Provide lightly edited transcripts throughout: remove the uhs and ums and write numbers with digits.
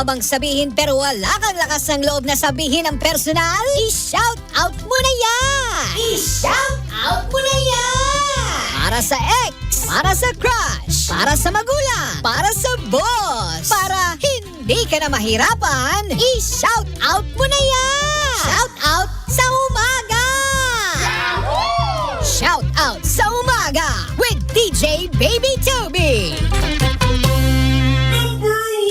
ka bang sabihin pero wala kang lakas ng loob na sabihin ang personal? I-shout out mo na yan! I-shout out mo na yan! Para sa ex, para sa crush, para sa magulang, para sa boss, para hindi ka na mahirapan, i-shout out mo na yan! Shout out sa umaga! Shout out sa umaga with DJ Baby Toby! Number 1!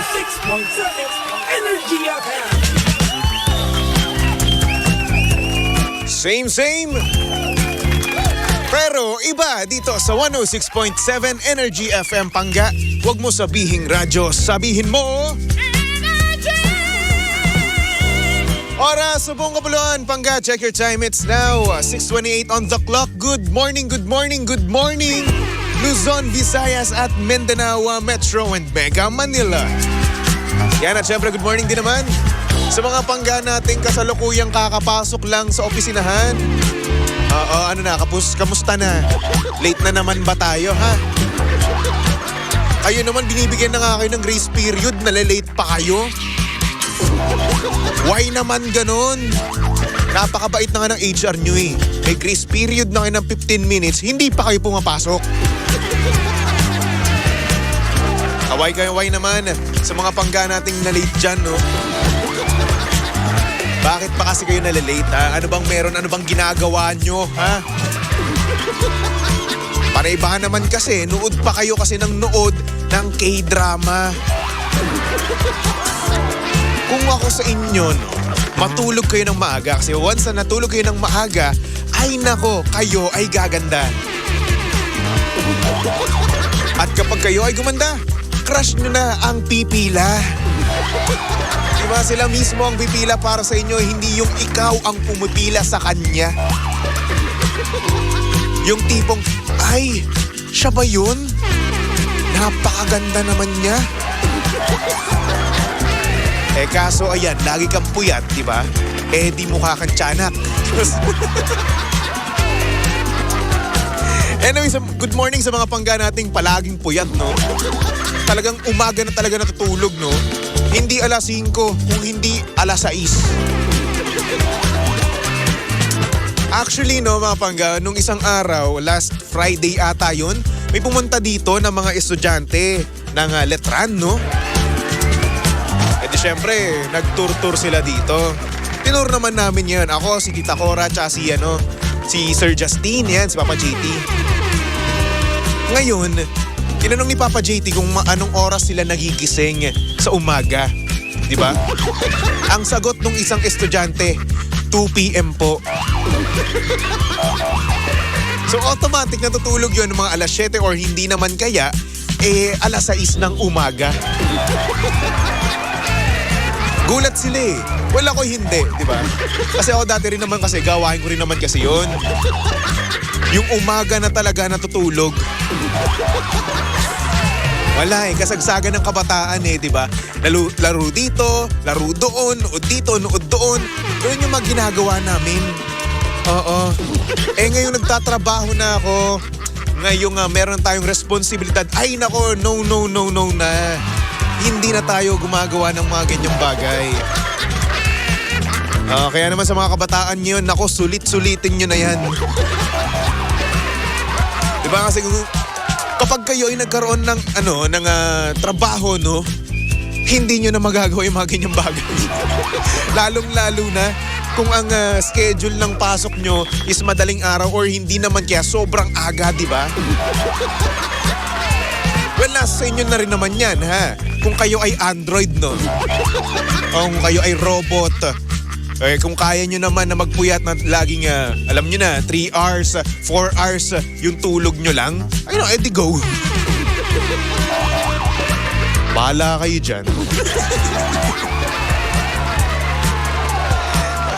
6.7 Energy FM. Same. Pero iba dito sa 106.7 Energy FM Pangga. Huwag mo sabihing radyo, sabihin mo... Oras sa buong kapuluan, Pangga. Check your time. It's now 6:28 on the clock. Good morning. Luzon, Visayas at Mindanao, Metro and Mega Manila. Yan at syempre good morning din naman sa mga Pangga nating kasalukuyang kakapasok lang sa opisinahan. Kamusta na? Late na naman ba tayo, ha? Kayo naman, binibigyan na nga kayo ng grace period, nalilate pa kayo. Why naman ganon? Napakabait na nga ng HR nyo eh. May grace period na kayo ng 15 minutes, hindi pa kayo pumapasok. Kaway naman sa mga Pangga nating na-late dyan, no? Bakit pa kasi kayo nalilate, ha? Ano bang meron? Ano bang ginagawa nyo, ha? Para-ibahan naman kasi, nood pa kayo kasi ng nood ng K-drama. Kung ako sa inyo, no, matulog kayo ng maaga. Kasi once na natulog kayo ng maaga, ay nako, kayo ay gaganda. At kapag kayo ay gumanda, crush nyo na ang pipila. Diba sila mismo ang pipila para sa inyo, hindi yung ikaw ang pumipila sa kanya. Yung tipong, ay, siya ba yun? Napakaganda naman niya. Kaso ayan, lagi kang puyat, di ba? Di mukha kang tiyanak. Anyway, good morning sa mga Pangga nating palaging puyat, no? Talagang umaga na talaga natutulog, no? Hindi alas 5, kung hindi alas 6. Actually, no, mga Pangga, nung isang araw, last Friday ata yun, may pumunta dito ng mga estudyante ng Letran, no? Di syempre, nag-tour sila dito. Tinur naman namin yan. Ako, si Tita Cora, tsaka si Sir Justin, yan, si Papa JT. Ngayon, tinanong ni Papa JT kung anong oras sila nagigising sa umaga. Di ba? Ang sagot ng isang estudyante, 2 p.m. po. So automatic natutulog yun mga alas 7 or hindi naman kaya, alas 6 ng umaga. Gulat sila eh. Wala ko hindi, di ba? Kasi ako dati rin naman kasi, gawain ko rin naman kasi yun. Yung umaga na talaga natutulog. Wala eh, kasagsagan ng kabataan eh, di ba? Laro dito, laro doon, nood dito, nood doon. Doon yung mga ginagawa namin. Oo. Ngayon nagtatrabaho na ako. Ngayong meron tayong responsibilidad. Ay nako, no na. Hindi na tayo gumagawa ng mga ganyang bagay. Kaya naman sa mga kabataan nyo, nako, sulit-sulitin nyo na yan. Diba kasi kapag kayo ay nagkaroon ng trabaho, no, hindi nyo na magagawa yung mga ganyang bagay. Lalong-lalo na kung ang schedule ng pasok nyo is madaling araw or hindi naman kaya sobrang aga, di ba? Well, nasa inyo na rin naman yan, ha? Kung kayo ay Android, no? O kung kayo ay robot. Kung kaya nyo naman na magpuyat na laging, alam nyo na, 3 hours, 4 hours yung tulog nyo lang, edi go. Bahala kayo dyan.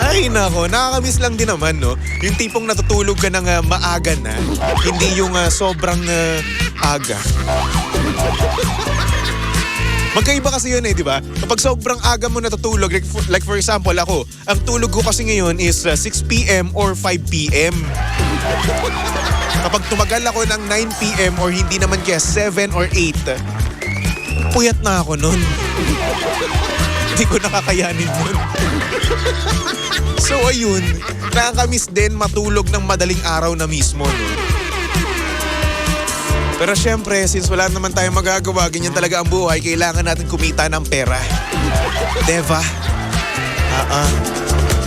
Ay nako, nakakamiss lang din naman, no? Yung tipong natutulog ka ng maaga na, hindi yung sobrang aga. Magkaiba kasi yun di ba? Kapag sobrang aga mo natutulog, like for example ako, ang tulog ko kasi ngayon is 6 p.m. or 5 p.m. Kapag tumagal ako ng 9 p.m. or hindi naman kaya 7 or 8, Puyat na ako nun. Hindi ko nakakayanin nun. So ayun, nakakamiss din matulog ng madaling araw na mismo. No? Pero syempre, since wala naman tayong magagawa, ganyan talaga ang buhay, kailangan natin kumita ng pera. Diba?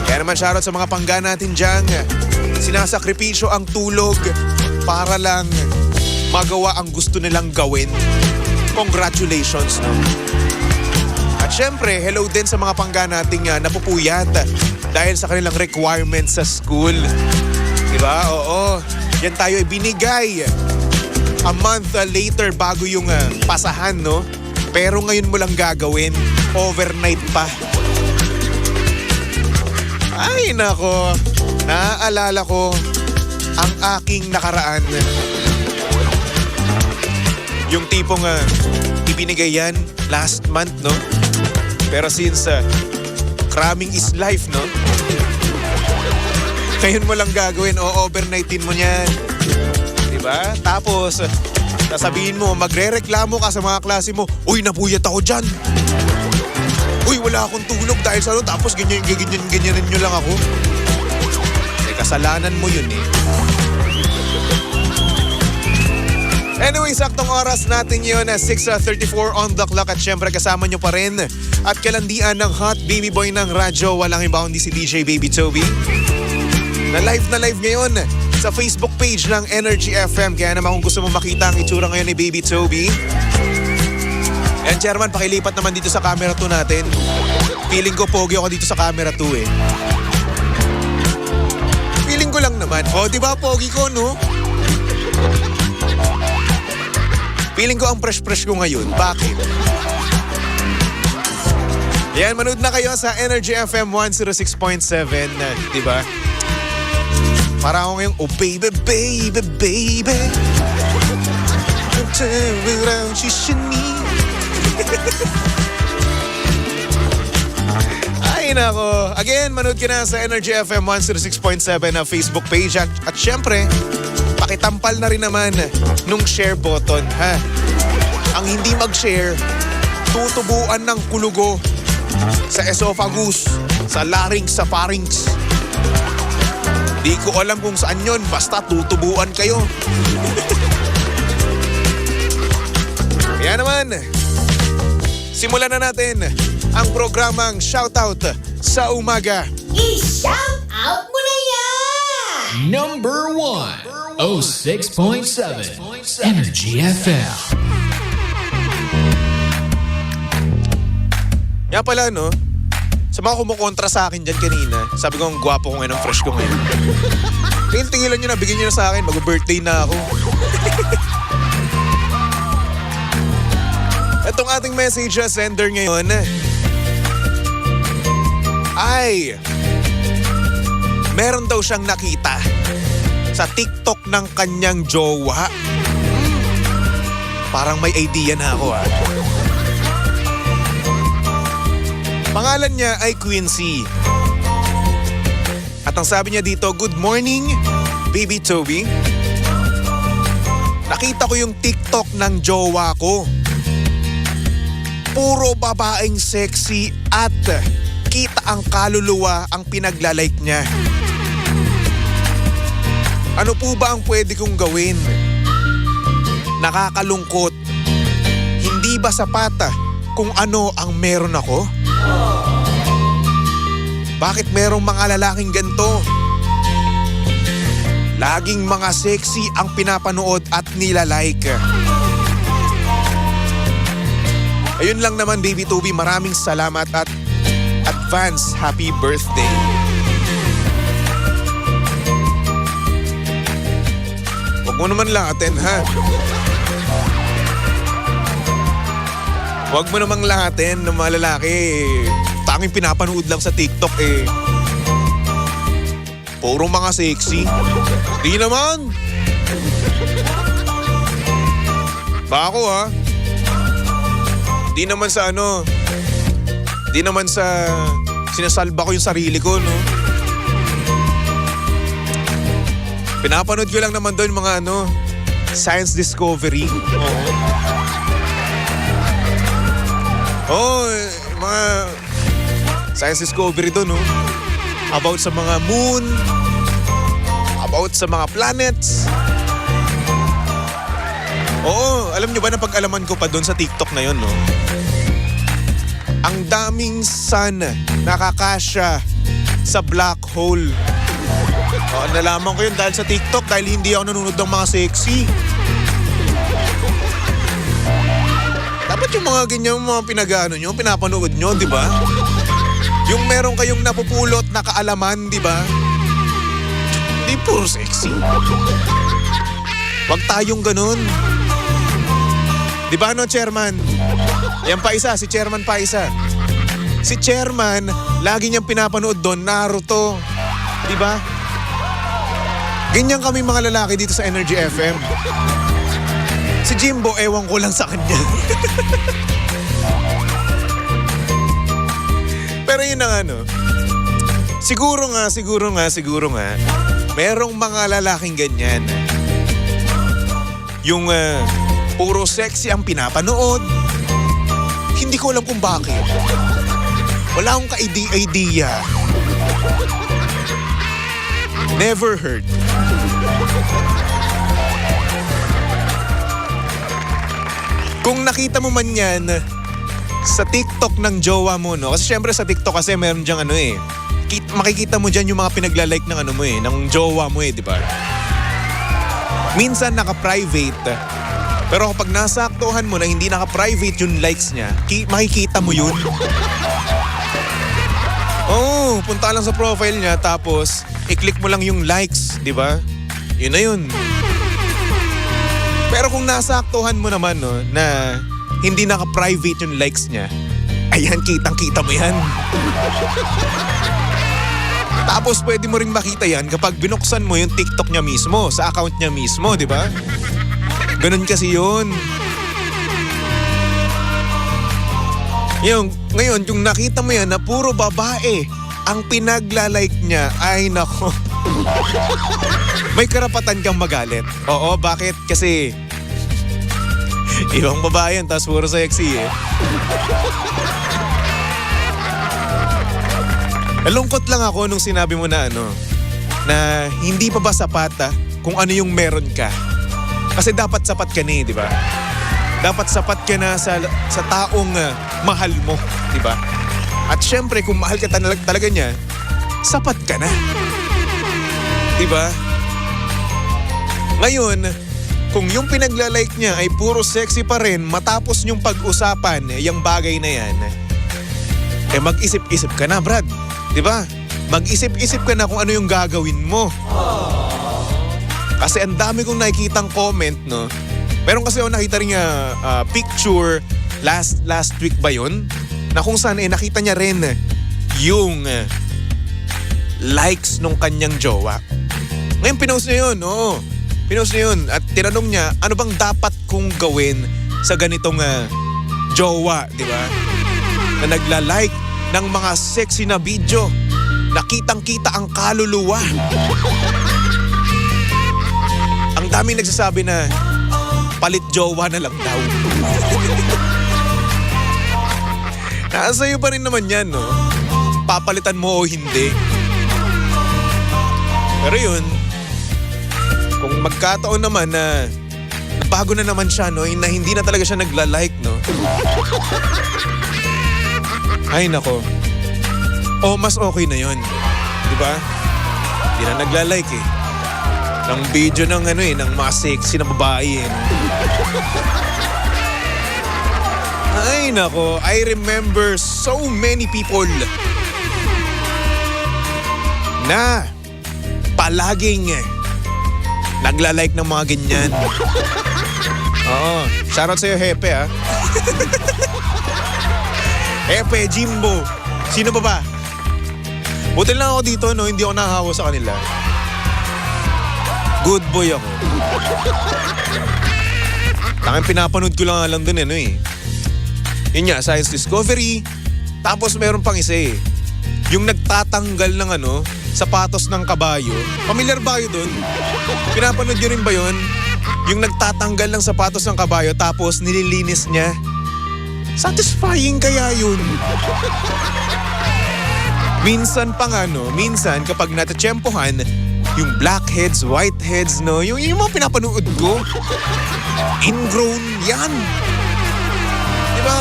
Kaya naman shoutout sa mga pangga natin dyan. Sinasakripisyo ang tulog para lang magawa ang gusto nilang gawin. Congratulations, no? At syempre, hello din sa mga pangga nating napupuyat dahil sa kanilang requirements sa school. Diba? Oo. Yan tayo ibinigay a month later bago yung pasahan, no? Pero ngayon mo lang gagawin. Overnight pa. Ay, nako. Naaalala ko ang aking nakaraan. Yung tipong ibinigay yan last month, no? Pero since cramming is life, no? Ngayon mo lang gagawin, overnightin mo niyan. Diba? Tapos, sasabihin mo, magre-reklamo ka sa mga klase mo, uy, napuyat ako dyan. Uy, wala akong tulog dahil sa ano, tapos ganyanin nyo lang ako. Kasalanan mo yun eh. Anyway, saktong oras natin yun, 6:34 on the clock at syempre kasama nyo pa rin at kalandian ng hot baby boy ng radyo, walang iba kundi si DJ Baby Toby. Na live ngayon sa Facebook page ng Energy FM. Kaya naman kung gusto mo makita ang itsura ngayon ni Baby Toby. And chairman, pakilipat naman dito sa camera 2 natin. Feeling ko pogi ako dito sa camera 2 eh. Feeling ko lang naman. O, di ba pogi ko, no? Feeling ko ang fresh ko ngayon. Bakit? Yan, manood na kayo sa Energy FM 106.7, di ba? Para ako ngayong, oh baby, baby, baby. Turn around, she should need. Ay nako. Again, manood ka na sa Energy FM 106.7 na Facebook page. At syempre, pakitampal na rin naman nung share button, ha? Ang hindi mag-share, tutubuan ng kulugo sa esophagus, sa larynx, sa pharynx. Di ko alam kung saan yon, basta tutubuan kayo. Kaya naman, simulan na natin ang programang Shoutout sa Umaga. I-shout out mo na yan! Number 1, 06.7 Energy FM. Nga pala, no? Sa mga kumukontra sa akin dyan kanina, sabi ko ang gwapo ko ngayon, ang fresh ko ngayon. Tingilan nyo na, bigyan nyo na sa akin, mag-birthday na ako. Itong ating message sender ngayon ay meron daw siyang nakita sa TikTok ng kanyang jowa. Parang may idea na ako, ha. Pangalan niya ay Quincy. At ang sabi niya dito, good morning, Baby Toby. Nakita ko yung TikTok ng jowa ko. Puro babaeng sexy at kita ang kaluluwa ang pinaglalike niya. Ano po ba ang pwede kong gawin? Nakakalungkot. Hindi ba sapat kung ano ang meron ako? Bakit merong mga lalaking ganito? Laging mga sexy ang pinapanood at nilalike. Ayun lang naman, Baby Toby, maraming salamat at advance happy birthday. Huwag mo naman lahatin, ha? Huwag mo namang lahatin ng mga lalaki. Tanging pinapanood lang sa TikTok eh. Puro mga sexy. Di naman. Bako, ha? Di naman sa ano, di naman sa sinasalba ko yung sarili ko, no? Pinapanood ko lang naman doon mga ano, science discovery. Oo. Oh, mga science discovery doon, no? About sa mga moon, about sa mga planets. Oo, alam nyo ba na pag-alaman ko pa doon sa TikTok na yun, no? Ang daming sun nakakasya sa black hole. Oo, nalaman ko yun dahil sa TikTok dahil hindi ako nanonood ng mga sexy. Dapat yung mga ganyan mga pinag-ano nyo, pinapanood nyo, di ba? Yung meron kayong napupulot na kaalaman, di ba? Di puro sexy. Wag tayong ganun. Di ba no, Chairman? Yan pa isa, si Chairman pa isa. Si Chairman, lagi niyang pinapanood doon, Naruto. Di ba? Ganyan kami mga lalaki dito sa Energy FM. Si Jimbo, ewan ko lang sa kanya. Pero yun ang ano, siguro nga, merong mga lalaking ganyan. Yung puro sexy ang pinapanood. Hindi ko alam kung bakit. Wala akong ka-idea. Never heard. Kung nakita mo man yan sa TikTok ng jowa mo, no? Kasi syempre sa TikTok kasi meron diyang ano eh. Makikita mo dyan yung mga pinaglalike ng ano mo eh, ng jowa mo eh, di ba? Minsan naka-private. Pero kapag nasaktuhan mo na hindi naka-private yung likes niya, makikita mo yun. Oh, punta lang sa profile niya tapos i-click mo lang yung likes, di ba? Yun na yun. Pero kung nasaktuhan mo naman, no, na hindi naka-private yung likes niya, ayan, kitang-kita mo yan. Tapos pwede mo ring makita yan kapag binuksan mo yung TikTok niya mismo, sa account niya mismo, di ba? Ganun kasi yun. Ngayon, yung nakita mo yan na puro babae ang pinaglalike niya, ay nako. May karapatan kang magalit. Oo, bakit? Kasi ibang babae yan, tapos puro sexy eh. Nalungkot lang ako nung sinabi mo na ano, na hindi pa ba sapat kung ano yung meron ka. Kasi dapat sapat ka na eh, di ba? Dapat sapat ka na sa taong mahal mo, di ba? At syempre, kung mahal ka talaga niya, sapat ka na. Di ba? Ngayon, kung yung pinaglalike niya ay puro sexy pa rin, matapos niyong pag-usapan yung bagay na yan, eh mag-isip-isip ka na, Brad. Di ba? Mag-isip-isip ka na kung ano yung gagawin mo. Kasi ang dami kong nakikitang comment, no? Meron kasi ako nakita rin picture last week ba yun? Na kung saan nakita niya rin yung likes nung kanyang jowa. Ngayon pinost niya yun, oo. Pinost niya yun at tinanong niya, ano bang dapat kong gawin sa ganitong jowa, di ba? Na nagla-like ng mga sexy na video. Nakitang-kita ang kaluluwa. Ang daming nagsasabi na palit jowa na lang daw. Nasa iyo pa rin naman yan, no? Papalitan mo o hindi. Pero yun, kung magkataon naman na bago na naman siya, no? Na hindi na talaga siya nagla-like, no? Ay, nako. O, mas okay na yun. Di ba? Hindi na nagla-like eh. Ng video ng ng mga sexy na babae eh. Ay, nako. I remember so many people na palaging nagla-like ng mga ganyan. Oo. Shoutout sa'yo, Hepe, ha? Hepe, Jimbo. Sino ba ba? Buti lang ako dito, no? Hindi ako nakahawa sa kanila. Good boy ako. Tanging pinapanood ko lang dun eh. Yun nga, science discovery. Tapos meron pang isa eh. Yung nagtatanggal ng sapatos ng kabayo. Pamilyar ba kayo dun? Pinapanood nyo rin ba yun? Yung nagtatanggal ng sapatos ng kabayo tapos nililinis niya. Satisfying kaya yun? Minsan pa nga, no? Minsan kapag natatsyempohan, yung blackheads, whiteheads, no? Yung mga pinapanood ko, ingrown yan. Diba?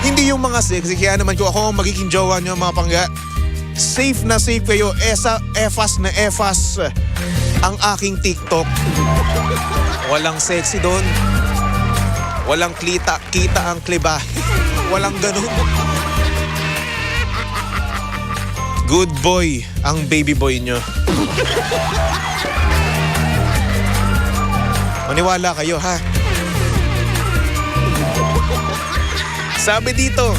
Hindi yung mga sexy. Kaya naman ko ako magiging jowa nyo mga pangga. Safe na safe kayo. Efas na efas ang aking TikTok. Walang sexy doon. Walang kita ang kliba. Walang ganun. Good boy ang baby boy nyo. Maniwala kayo ha. Sabi dito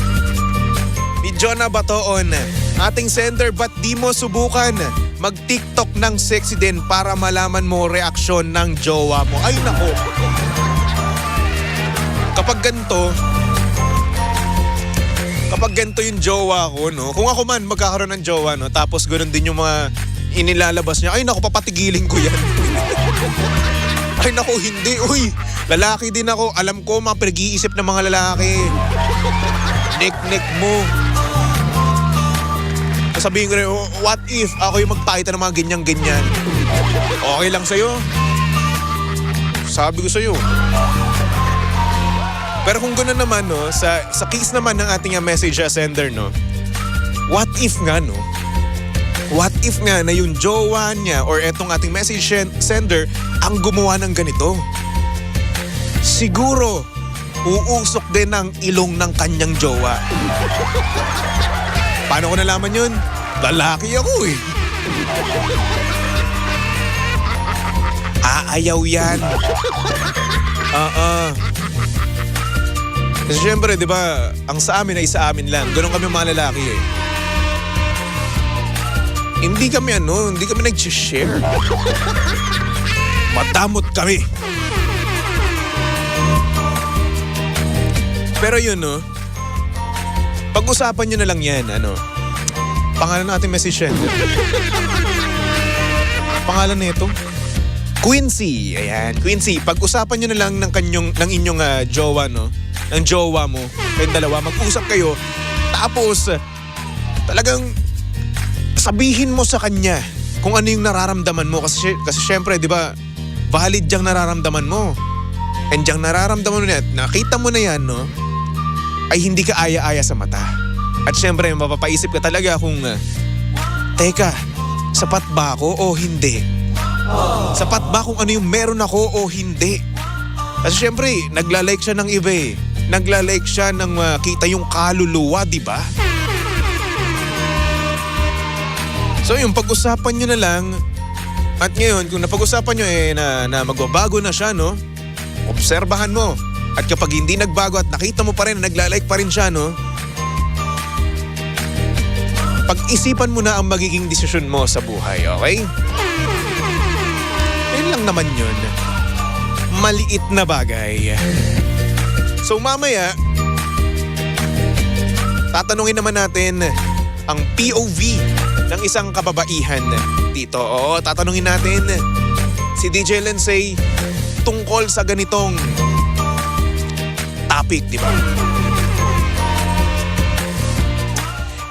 ni Jonah Batoon, ating sender, ba't di mo subukan mag-TikTok ng sexy din para malaman mo reaksyon ng jowa mo? Ay nako. Kapag ganito yung jowa ko, no? Kung ako man magkakaroon ng jowa, no? Tapos ganoon din yung mga inilalabas niya, ay naku, papatigilin ko yan. Ay naku, hindi. Uy, lalaki din ako. Alam ko, mga pinag-iisip ng mga lalaki. Nek mo. Sabihin ko rin, what if ako yung magpakita ng mga ganyan-ganyan? Okay lang sa'yo? Sabi ko sa'yo. Pero kung gano'n naman, no, sa case naman ng ating message sender, no, what if nga, no? What if nga na yung jowa niya or etong ating message sender ang gumawa ng ganito? Siguro, uusok din ang ilong ng kanyang jowa. Paano ko nalaman yun? Lalaki ako eh. Aayaw yan. Kasi syempre, di ba, ang sa amin ay sa amin lang. Ganun kami mga lalaki eh. Hindi kami nag-share. Matamot kami. Pero yun, no? Pag-usapan nyo na lang yan, pangalan natin message sender. Pangalan nito? Quincy. Ayan, Quincy. Pag-usapan nyo na lang ng inyong jowa, no? Ng jowa mo. Kayong dalawa, mag-usap kayo. Tapos, talagang sabihin mo sa kanya kung ano yung nararamdaman mo. Kasi syempre, di ba, valid diyang nararamdaman mo. And diyang nararamdaman mo na, nakita mo na yan, no? Ay hindi ka aya-aya sa mata. At syempre, mapapaisip ka talaga kung, teka, sapat ba ako o hindi? Sapat ba kung ano yung meron ako o hindi? Kasi syempre, nagla-like siya ng iba eh. Nagla-like siya ng kita yung kaluluwa, di ba? So yung pag-usapan nyo na lang. At ngayon, kung napag-usapan nyo na magbabago na siya, no? Obserbahan mo. At kapag hindi nagbago at nakita mo pa rin na nagla-like pa rin siya, no? Pag-isipan mo na ang magiging desisyon mo sa buhay, okay? Yun lang naman yun. Maliit na bagay. So mamaya, tatanungin naman natin ang POV ng isang kababaihan dito. Oo, tatanungin natin si DJ Lensay tungkol sa ganitong topic, di ba?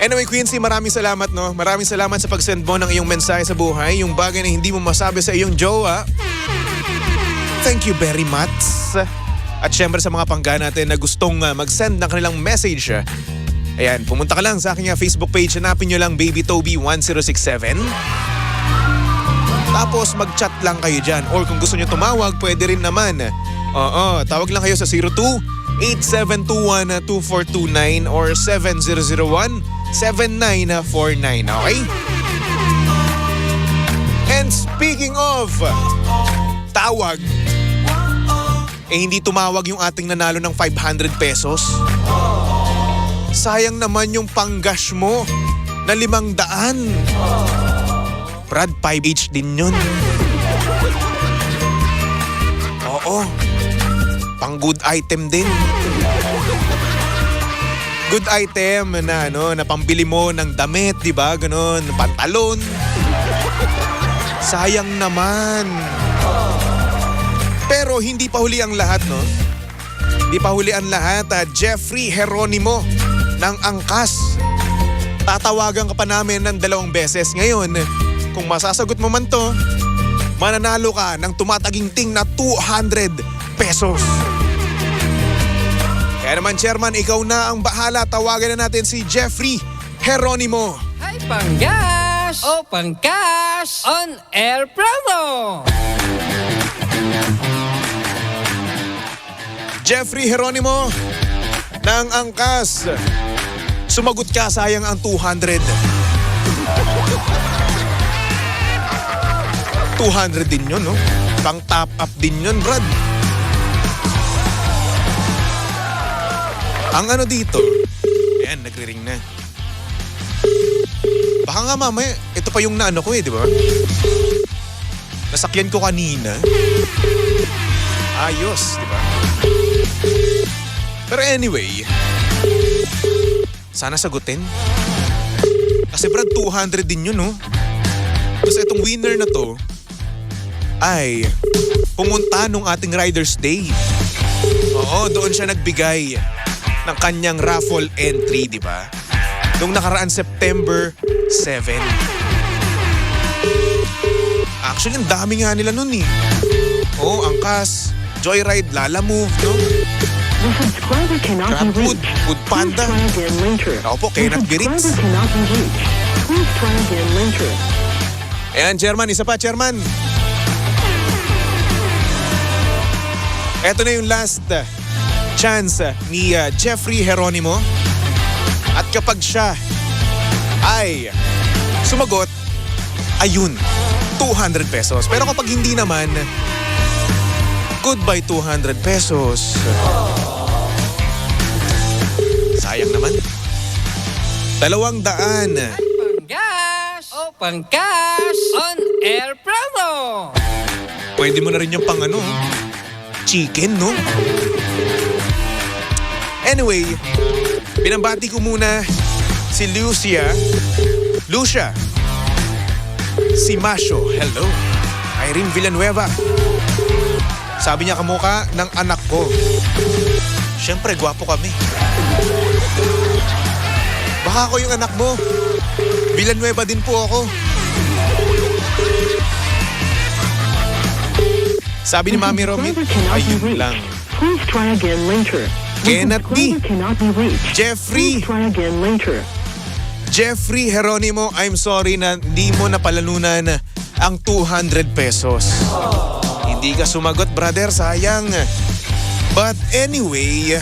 Anyway, Quincy, maraming salamat, no? Maraming salamat sa pag-send mo ng iyong mensahe sa buhay, yung bagay na hindi mo masabi sa iyong jowa. Thank you very much. At syempre sa mga pangga natin na gustong mag-send ng kanilang message. Ayan, pumunta ka lang sa aking Facebook page. Hanapin nyo lang BabyToby1067. Tapos mag-chat lang kayo dyan. Or kung gusto nyo tumawag, pwede rin naman. Oo, tawag lang kayo sa 02-8721-2429 or 7001-7949. Okay? And speaking of tawag, hindi tumawag yung ating nanalo ng 500 pesos. Sayang naman yung panggash mo na 500. Brad, 5 each din yun. Oo. Pang good item din. Good item na na pambili mo ng damit, di ba? Ganon, pantalon. Sayang naman. Pero hindi pa huli ang lahat, no? Di pa huli ang lahat, Jeffrey Geronimo ng Angkas. Tatawagan ka pa namin ng 2 beses. Ngayon, kung masasagot mo man to, mananalo ka ng tumataginting na 200 pesos. Kaya naman, Chairman, ikaw na ang bahala. Tawagan na natin si Jeffrey Geronimo. Hi, Panggas! O Pangkas! On air promo! Jeffrey Geronimo ng Angkas. Sumagot ka, sayang ang 200. 200 din yun, no? Pang top up din yun, Brad. Ang ano dito, ayan, nagre-ring na. Baka nga mamaya, ito pa yung naano ko di ba? Nasakyan ko kanina. Ayos, di ba? Pero anyway, sana sagutin. Kasi Brad, 200 din yun, no? Tapos itong winner na to ay pumunta nung ating Riders Day. Oo, doon siya nagbigay ng kanyang raffle entry, di ba? Nung nakaraan September 7. Actually, ang dami nga nila nun eh. Oo, Angkas, Joyride, Lala Move, no? The subscriber cannot Crab be Food, reached. Food Panda. Please try again later. Ako po, The cannot be reached. subscriber cannot be reached. Please try again later. Ayan, Chairman, isa pa, Chairman. Ito na yung last chance ni Jeffrey Geronimo. At kapag siya ay sumagot, ayun, 200 pesos. Pero kapag hindi naman, goodbye 200 pesos. Sayang naman. 200. Panggas! O Pangkas! On air promo! Pwede mo na rin yung pang ano, chicken, no? Anyway, pinambati ko muna si Lucia, si Masho, hello, Irene Villanueva. Sabi niya kamukha ng anak ko. Siyempre, gwapo kami. Baka ako yung anak mo. Villanueva din po ako. Sabi ni Mami Romy, The subscriber cannot be ayun reached. lang. Please try again later. The Cannot be. subscriber cannot be reached. Jeffrey. Please try again later. Jeffrey Geronimo, I'm sorry na hindi mo napalanunan ang 200 pesos. Hindi ka sumagot, brother, sayang. But anyway,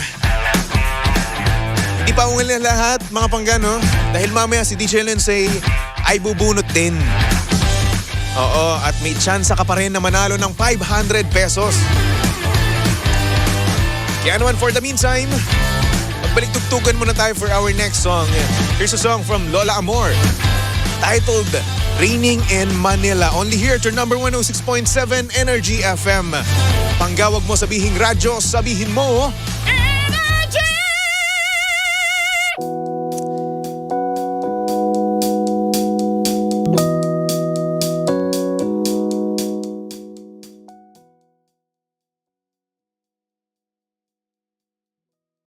hindi pa ungol na lahat, mga panggano. Dahil mamaya si DJ Lensay ay bubunot din. Oo, at may chance ka pa rin na manalo ng 500 pesos. Kaya naman, for the meantime, magbalik tugtugan muna tayo for our next song. Here's a song from Lola Amor, titled Raining in Manila. Only here to number 106.7 Energy FM. Panggawag mo, sabihing radyo, sabihin mo